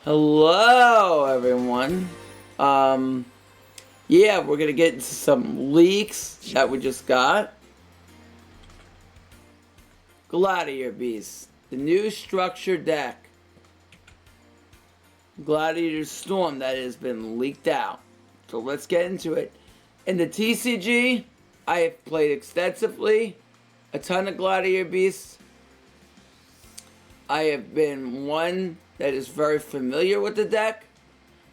Hello, everyone. Yeah, we're gonna get into some leaks that we just got. Gladiator Beast, the new structure deck. Gladiator Storm that has been leaked out. So let's get into it. In the TCG, I have played extensively, a ton of Gladiator Beasts. I have been one that is very familiar with the deck,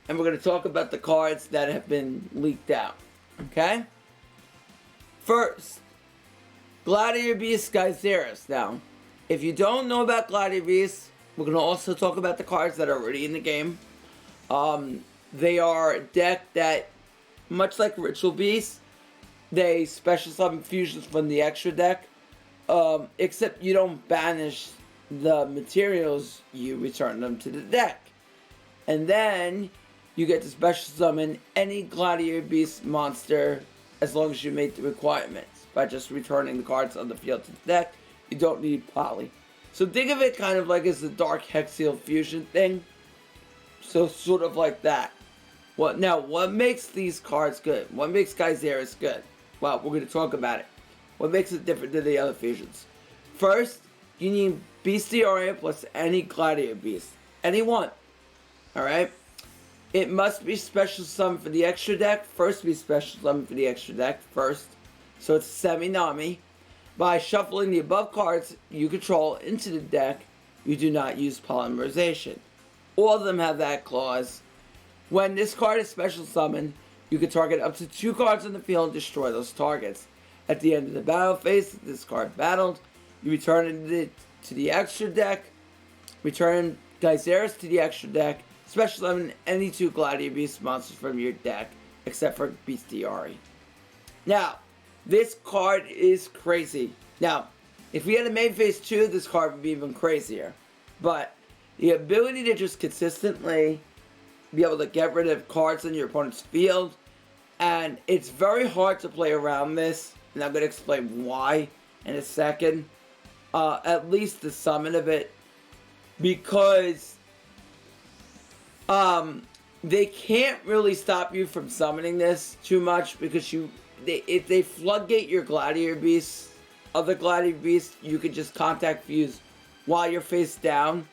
and we're going to talk about the cards that have been leaked out. Okay? First, Gladiator Beast Gyzarus. Now, if you don't know about Gladiator Beast, we're going to also talk about the cards that are already in the game. They are a deck that, much like Ritual Beast, they special summon fusions from the extra deck, except you don't banish the materials, you return them to the deck. And then you get to special summon any Gladiator Beast monster as long as you meet the requirements by just returning the cards on the field to the deck. You don't need poly. So think of it kind of like as the Dark Hexial fusion thing. So sort of like that. What makes these cards good? What makes Gyzarus good? Well, we're going to talk about it. What makes it different than the other fusions? First, you need Bestiaria plus any Gladiator Beast. Any one. Alright? It must be special summoned for the extra deck. First be special summoned for the extra deck first. So it's semi-nami. By shuffling the above cards you control into the deck, you do not use polymerization. All of them have that clause. When this card is special summoned, you can target up to 2 cards on the field and destroy those targets. At the end of the battle phase, this card battled, you return it to the extra deck, return Gyzarus to the extra deck, special summon any 2 Gladiator Beast monsters from your deck, except for Bestiari. Now, this card is crazy. Now, if we had a main phase 2, this card would be even crazier. But the ability to just consistently be able to get rid of cards in your opponent's field, and it's very hard to play around this, and I'm going to explain why in a second. At least the summon of it, because they can't really stop you from summoning this too much, because if they floodgate your Gladiator Beasts, other Gladiator Beasts, you can just contact fuse while you're face down.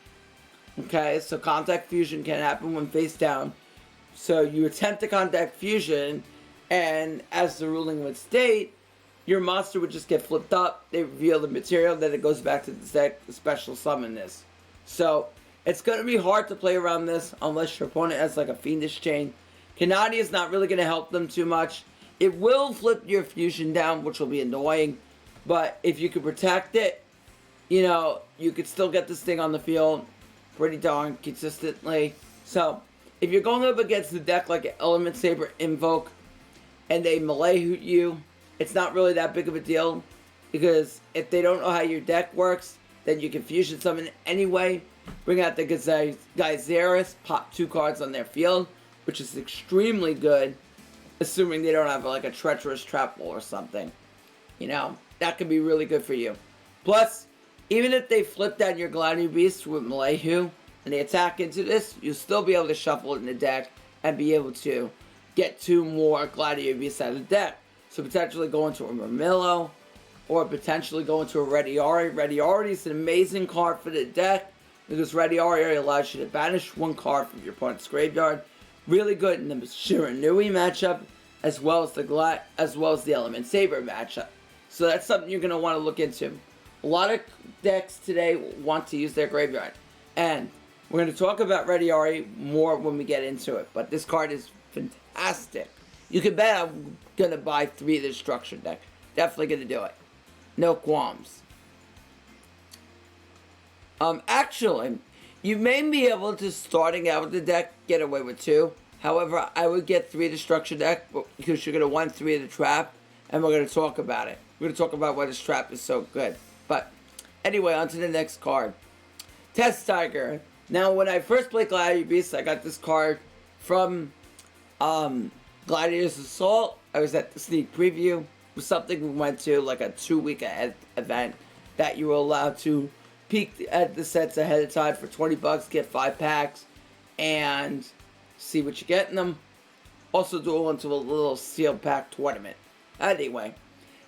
Okay, so contact fusion can happen when face down. So you attempt to contact fusion, and as the ruling would state, your monster would just get flipped up, they reveal the material, then it goes back to the deck to special summon this. So, it's going to be hard to play around this unless your opponent has like a Fiendish Chain. Kanadi is not really going to help them too much. It will flip your fusion down, which will be annoying, but if you could protect it, you could still get this thing on the field pretty darn consistently. So, if you're going up against the deck like an Element Saber Invoke, and they melee hoot you, it's not really that big of a deal, because if they don't know how your deck works, then you can fusion summon anyway, bring out the Gyzarus, pop 2 cards on their field, which is extremely good, assuming they don't have like a treacherous trap wall or something. That could be really good for you. Plus, even if they flip down your Gladiator Beast with Malehu, and they attack into this, you'll still be able to shuffle it in the deck, and be able to get 2 more Gladiator Beasts out of the deck. So potentially go into a Murmillo, or potentially go into a Rediari. Rediari is an amazing card for the deck, because Rediari allows you to banish 1 card from your opponent's graveyard. Really good in the Shiranui matchup, as well as the Element Saber matchup. So that's something you're going to want to look into. A lot of decks today want to use their graveyard, and we're going to talk about Rediari more when we get into it. But this card is fantastic. You can bet I'm going to buy 3 of this structure deck. Definitely going to do it. No qualms. Actually, you may be able to, starting out with the deck, get away with 2. However, I would get 3 of the structure deck, because you're going to want 3 of the trap, and we're going to talk about it. We're going to talk about why this trap is so good. But, anyway, on to the next card. Test Tiger. Now, when I first played Gladiator Beast, I got this card from Gladiator's Assault. I was at the sneak preview. It was something we went to, like a 2-week event, that you were allowed to peek at the sets ahead of time for $20, get 5 packs. and see what you get in them. Also duel into a little sealed pack tournament. Anyway,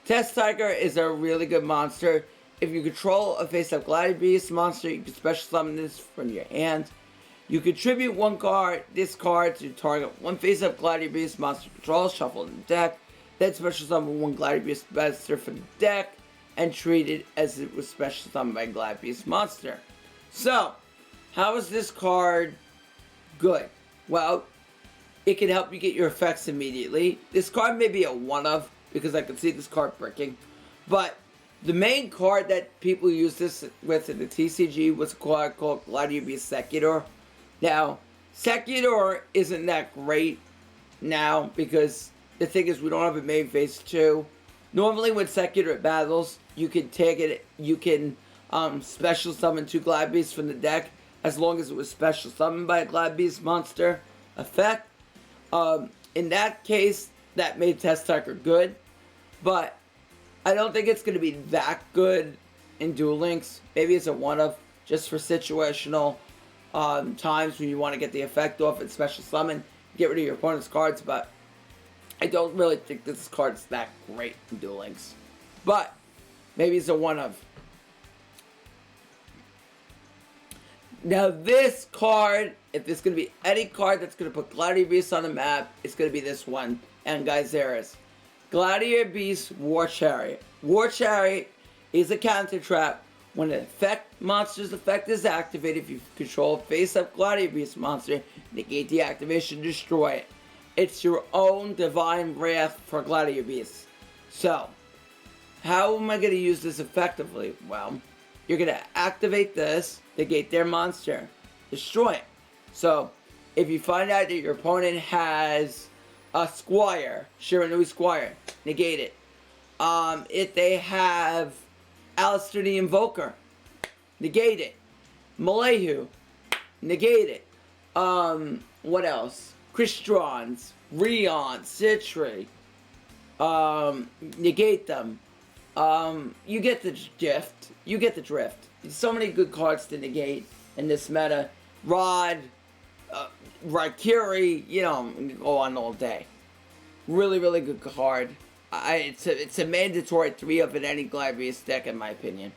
Test Tiger is a really good monster. If you control a face-up Gladiator Beast monster, you can special summon this from your hand. You contribute this card to target one face-up Gladiator Beast monster control, shuffle in the deck, then special summon one Gladiator Beast monster from the deck, and treat it as it was special summoned by Gladiator Beast monster. So, how is this card good? Well, it can help you get your effects immediately. This card may be a one-of, because I can see this card bricking, but the main card that people use this with in the TCG was a card called Gladiator Beast Secutor. Now, Secutor isn't that great now, because the thing is we don't have a main phase 2. Normally when Secutor battles, you can take it, you can special summon 2 Glad Beasts from the deck, as long as it was special summoned by a Glad Beast monster effect. In that case, that made Test Tiger good, but I don't think it's going to be that good in Duel Links. Maybe it's a one-of, just for situational times when you want to get the effect off and special summon, get rid of your opponent's cards, but I don't really think this card's that great in Duel Links. But maybe it's a one-of. Now this card, if there's going to be any card that's going to put Gladiator Beast on the map, it's going to be this one, and Gyzarus. Gladiator Beast War Chariot. War Chariot is a counter trap. When an monster's effect is activated, if you control a face-up Gladiator Beast monster, negate the activation, destroy it. It's your own divine wrath for Gladiator Beasts. So, how am I going to use this effectively? Well, you're going to activate this, negate their monster, destroy it. So, if you find out that your opponent has a Squire, Shiranui Squire, negate it. If they have Alistair the Invoker, negate it. Malehu, negate it. What else? Cristrons, Rion, Citri, negate them. You get the drift. You get the drift. So many good cards to negate in this meta. Rod, Raikiri, you know, go on all day. Really, really good card. It's a mandatory 3-of in any Gladiator Beast deck, in my opinion.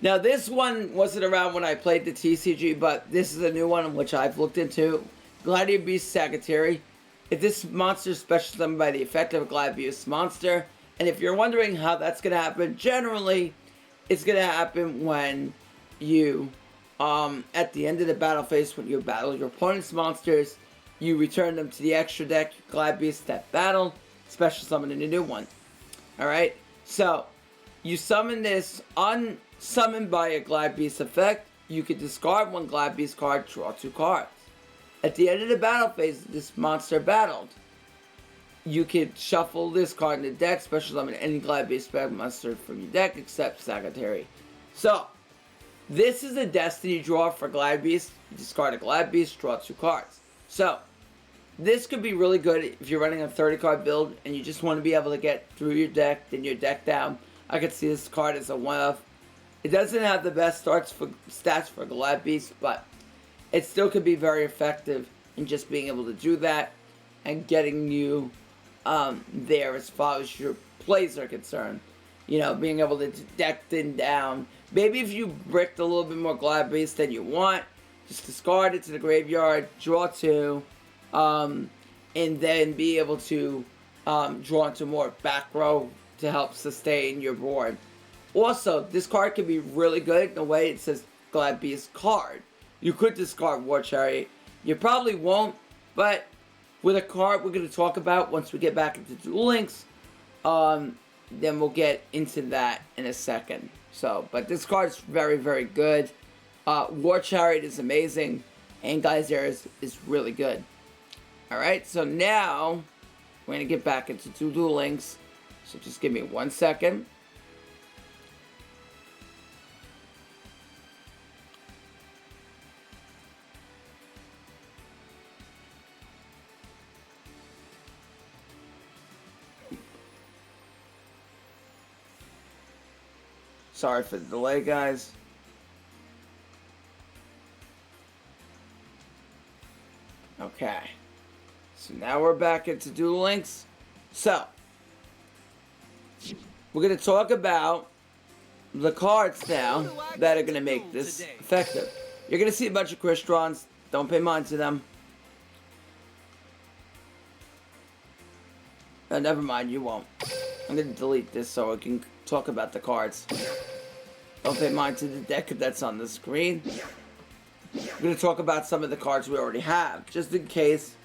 Now, this one wasn't around when I played the TCG, but this is a new one which I've looked into. Gladiator Beast Sagittary. If this monster is special summoned by the effect of a Gladiator Beast monster, and if you're wondering how that's going to happen, generally, it's going to happen when you, at the end of the battle phase, when you battle your opponent's monsters, you return them to the extra deck, your Glad Beast that battled, special summon in a new one. Alright? So, you summon this unsummoned by a Glad Beast effect, you can discard one Glad Beast card, draw 2 cards. At the end of the battle phase, this monster battled. You can shuffle this card in the deck, special summon any Glad Beast monster from your deck except Sagittary. So, this is a Destiny draw for Glad Beast. You discard a Glad Beast, draw 2 cards. So, this could be really good if you're running a 30-card build and you just want to be able to get through your deck, then your deck down. I could see this card as a one-of. It doesn't have the best stats for Glad Beast, but it still could be very effective in just being able to do that and getting you there as far as your plays are concerned. You know, being able to deck them down. Maybe if you bricked a little bit more Glad Beast than you want, just discard it to the graveyard, draw 2, and then be able to draw into more back row to help sustain your board. Also, this card can be really good in the way it says Glad Beast card. You could discard War Chariot. You probably won't, but with a card we're going to talk about once we get back into Duel Links, then we'll get into that in a second. So, but this card is very, very good. War Chariot is amazing, and Gyzarus is really good. Alright, so now we're going to get back into Duel Links. So just give me 1 second. Sorry for the delay, guys. Okay. So now we're back into Duel Links. So, we're going to talk about the cards now that are going to make this effective. You're going to see a bunch of Cristrons. Don't pay mind to them. Never mind, you won't. I'm going to delete this so I can talk about the cards. Don't pay mind to the deck that's on the screen. We're going to talk about some of the cards we already have, just in case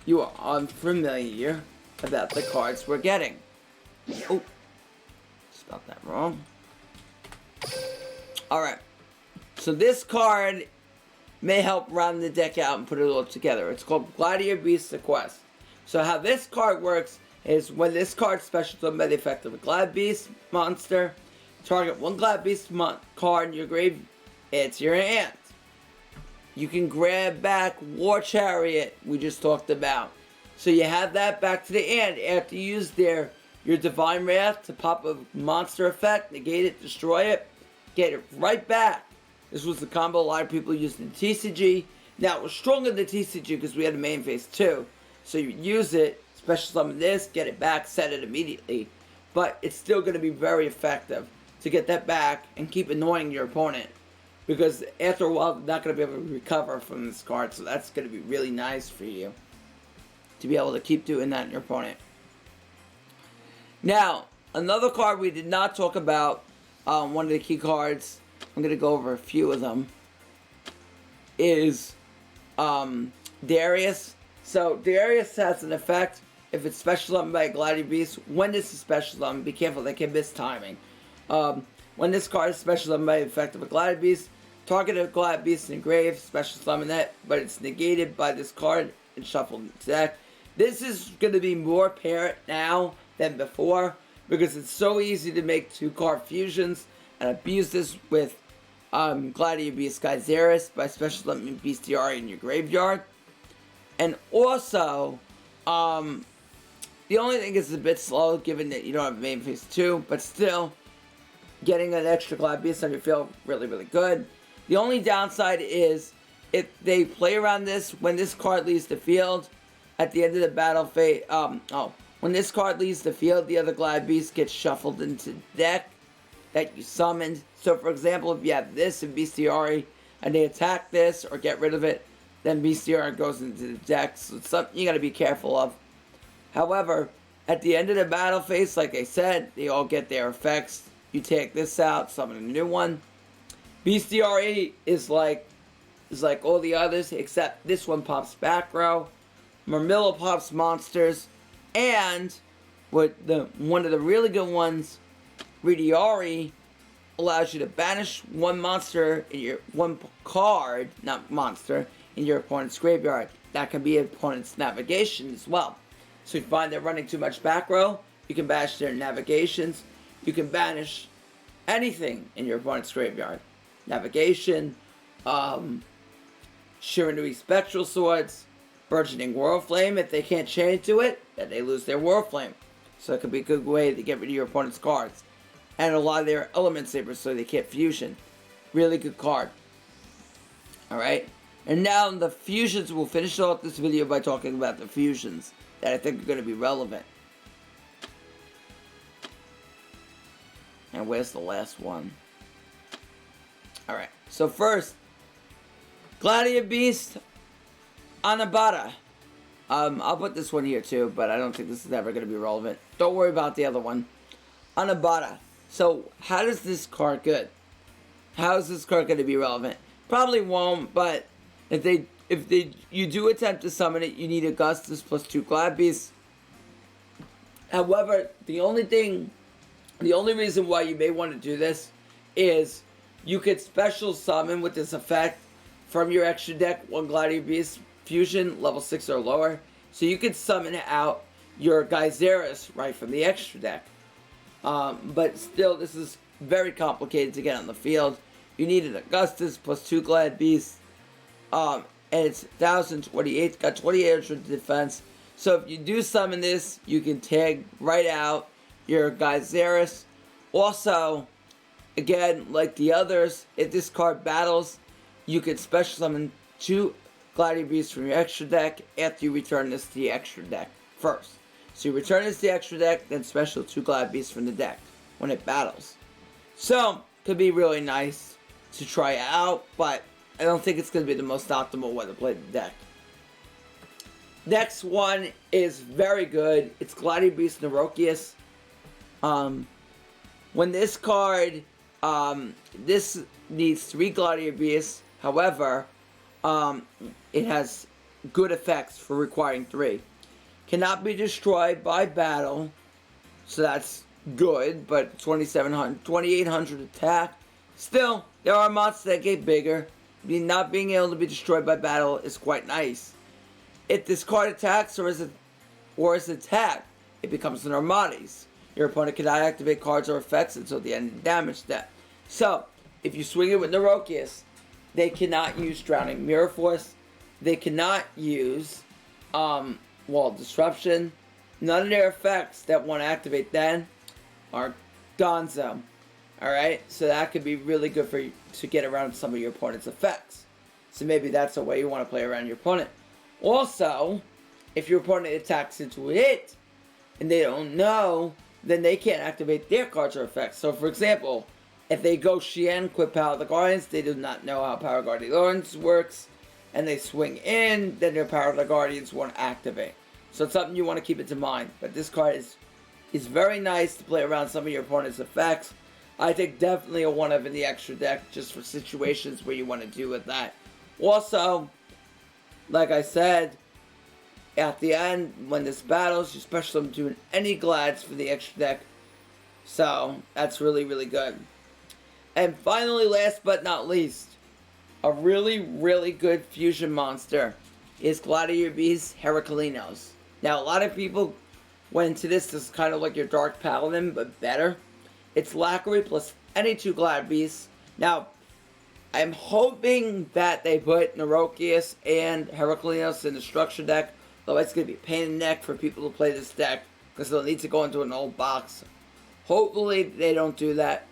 you are unfamiliar about the cards we're getting. Oh, spelled that wrong. Alright, so this card may help round the deck out and put it all together. It's called Gladiator Beast Quest. So how this card works is when this card special summon by the effect of a Glad Beast monster, target one Glad Beast card in your grave, it's your hand. You can grab back War Chariot we just talked about. So you have that back to the hand after you use your Divine Wrath to pop a monster effect, negate it, destroy it, get it right back. This was the combo a lot of people used in TCG. Now it was stronger than TCG because we had a main phase too. So you use it, special summon this, get it back, set it immediately. But it's still going to be very effective to get that back and keep annoying your opponent. Because after a while, they're not going to be able to recover from this card. So that's going to be really nice for you to be able to keep doing that in your opponent. Now, another card we did not talk about, one of the key cards, I'm going to go over a few of them, is Darius. So, Darius has an effect if it's special summoned by a Gladiator Beast. When this is special summoned, be careful, they can miss timing. When this card is special summoned by the effect of a Gladiator Beast, target a Gladiator Beast in the grave, special summon that, but it's negated by this card and shuffled in the deck. This is going to be more apparent now than before, because it's so easy to make 2-card fusions, and I've used this with Gladiator Beast Gyzarus by special summoning Bestiary in your graveyard. And also, the only thing is it's a bit slow, given that you don't have main phase 2, but still, getting an extra Glad Beast on your field, really, really good. The only downside is, if they play around this, when this card leaves the field, at the end of the battle phase, when this card leaves the field, the other Glad Beast gets shuffled into the deck that you summoned. So, for example, if you have this and Bestiary, and they attack this, or get rid of it, then Bestiary goes into the deck, so it's something you gotta be careful of. However, at the end of the battle phase, like I said, they all get their effects. You take this out, summon a new one. Bestiary is like all the others, except this one pops back row. Marmilla pops monsters. And one of the really good ones, Ridiari, allows you to banish one monster in one card, not monster, in your opponent's graveyard. That can be opponent's navigation as well. So if you find they're running too much back row, you can banish their navigations. You can banish anything in your opponent's graveyard. Navigation, Shiranui Spectral Swords, Burgeoning Whirlflame. If they can't chain to it, then they lose their Whirlflame. So it could be a good way to get rid of your opponent's cards. And a lot of their Element Sabers so they can't fusion. Really good card. Alright? And now the fusions, we'll finish off this video by talking about the fusions that I think are going to be relevant. And where's the last one? Alright, so first, Gladiator Beast Anabata. I'll put this one here too, but I don't think this is ever going to be relevant. Don't worry about the other one. Anabata. So, how does this card good? How is this card going to be relevant? Probably won't, but if you do attempt to summon it, you need Augustus plus 2 Glad Beasts. However, the only reason why you may want to do this is you could special summon with this effect from your extra deck 1 Gladiator Beast fusion, level 6 or lower. So you could summon out your Gyzarus right from the extra deck. But still, this is very complicated to get on the field. You need an Augustus plus 2 Glad Beasts. And it's 1028, got 2800 defense. So if you do summon this, you can tag right out your Gyzarus. Also, again, like the others, if this card battles, you can special summon 2 Gladiator Beast from your extra deck after you return this to the extra deck first. So you return this to the extra deck, then special 2 Gladiator Beasts from the deck when it battles. So, could be really nice to try out, but I don't think it's going to be the most optimal way to play the deck. Next one is very good. It's Gladiator Beast Neurochius. When this card, this needs 3 Gladiator Beasts. However, it has good effects for requiring 3. Cannot be destroyed by battle, so that's good, but 2800 attack. Still, there are monsters that get bigger. Not being able to be destroyed by battle is quite nice. If this card attacks or is attacked, it becomes an Armades. Your opponent cannot activate cards or effects until the end of the damage step. So, if you swing it with Neurochius, they cannot use Drowning Mirror Force. They cannot use Wall Disruption. None of their effects that want to activate then are gonzo. Alright, so that could be really good for you to get around some of your opponent's effects. So maybe that's a way you want to play around your opponent. Also, if your opponent attacks into a hit and they don't know, then they can't activate their cards or effects. So for example, if they go Shien, equip Power of the Guardians, they do not know how Power of the Guardians works, and they swing in, then their Power of the Guardians won't activate. So it's something you want to keep into mind. But this card is very nice to play around some of your opponent's effects. I think definitely a 1-of in the extra deck just for situations where you want to do with that. Also, like I said, at the end, when this battles, you special them doing any glads for the extra deck. So, that's really, really good. And finally, last but not least, a really, really good fusion monster is Gladiator Beast Heraclinos. Now, a lot of people went into this as kind of like your Dark Paladin, but better. It's Lacquery plus any 2 Glad Beasts. Now, I'm hoping that they put Neurochius and Heraclinos in the structure deck. Otherwise, it's going to be a pain in the neck for people to play this deck, because they'll need to go into an old box. Hopefully, they don't do that.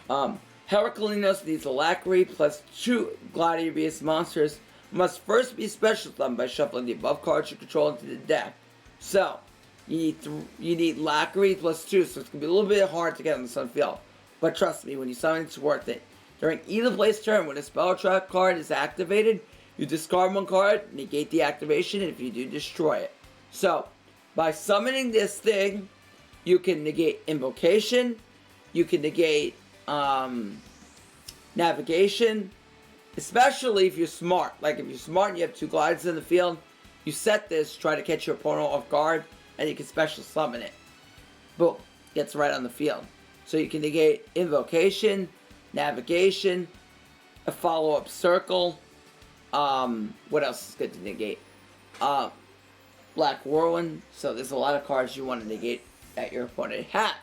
Heraclinos needs a Lacquery plus 2 Gladiator Beast monsters. Must first be special summoned by shuffling the above cards you control into the deck. So, you need Lacquery plus 2, so it's going to be a little bit hard to get on the Sun Field. But trust me, when you summon it, it's worth it. During either play's turn, when a spell trap card is activated, you discard 1 card, negate the activation, and if you do, destroy it. So, by summoning this thing, you can negate Invocation, you can negate Navigation, especially if you're smart. Like, if you're smart and you have 2 glides in the field, you set this, try to catch your opponent off guard, and you can special summon it. Boom. Gets right on the field. So you can negate Invocation, Navigation, a follow-up circle. What else is good to negate? Black Whirlwind. So there's a lot of cards you want to negate that your opponent has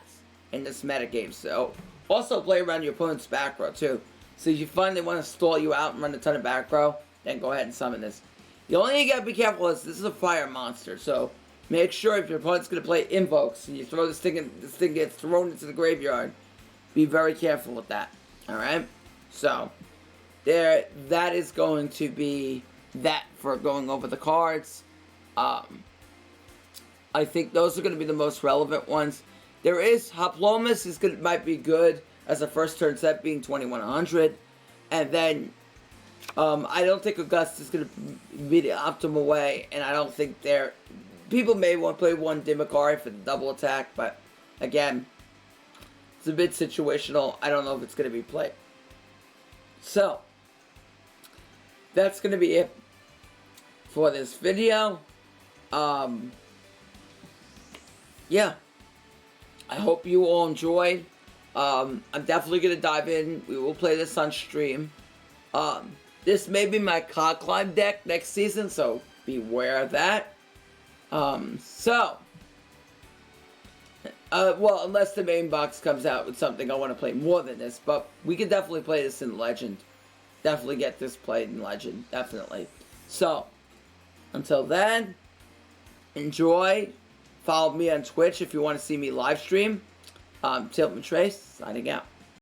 in this metagame. So also play around your opponent's back row too. So if you find they want to stall you out and run a ton of back row, then go ahead and summon this. The only thing you gotta be careful is this is a fire monster. So make sure if your opponent's gonna play invokes and you throw this thing in, this thing gets thrown into the graveyard, be very careful with that. Alright? So that is going to be that for going over the cards. I think those are going to be the most relevant ones. There is Hoplomus might be good as a first turn set, being 2100, and then I don't think Augustus is going to be the optimal way, and I don't think people may want to play 1 Dimikari for the double attack, but again, it's a bit situational. I don't know if it's going to be played. So that's going to be it for this video. Yeah, I hope you all enjoyed. I'm definitely going to dive in. We will play this on stream. This may be my Cloud Climb deck next season, so beware of that. Well, unless the main box comes out with something I want to play more than this, but we can definitely play this in Legend. Definitely get this played in Legend, definitely. So, until then, enjoy. Follow me on Twitch if you want to see me live stream. Tiltman Trace, signing out.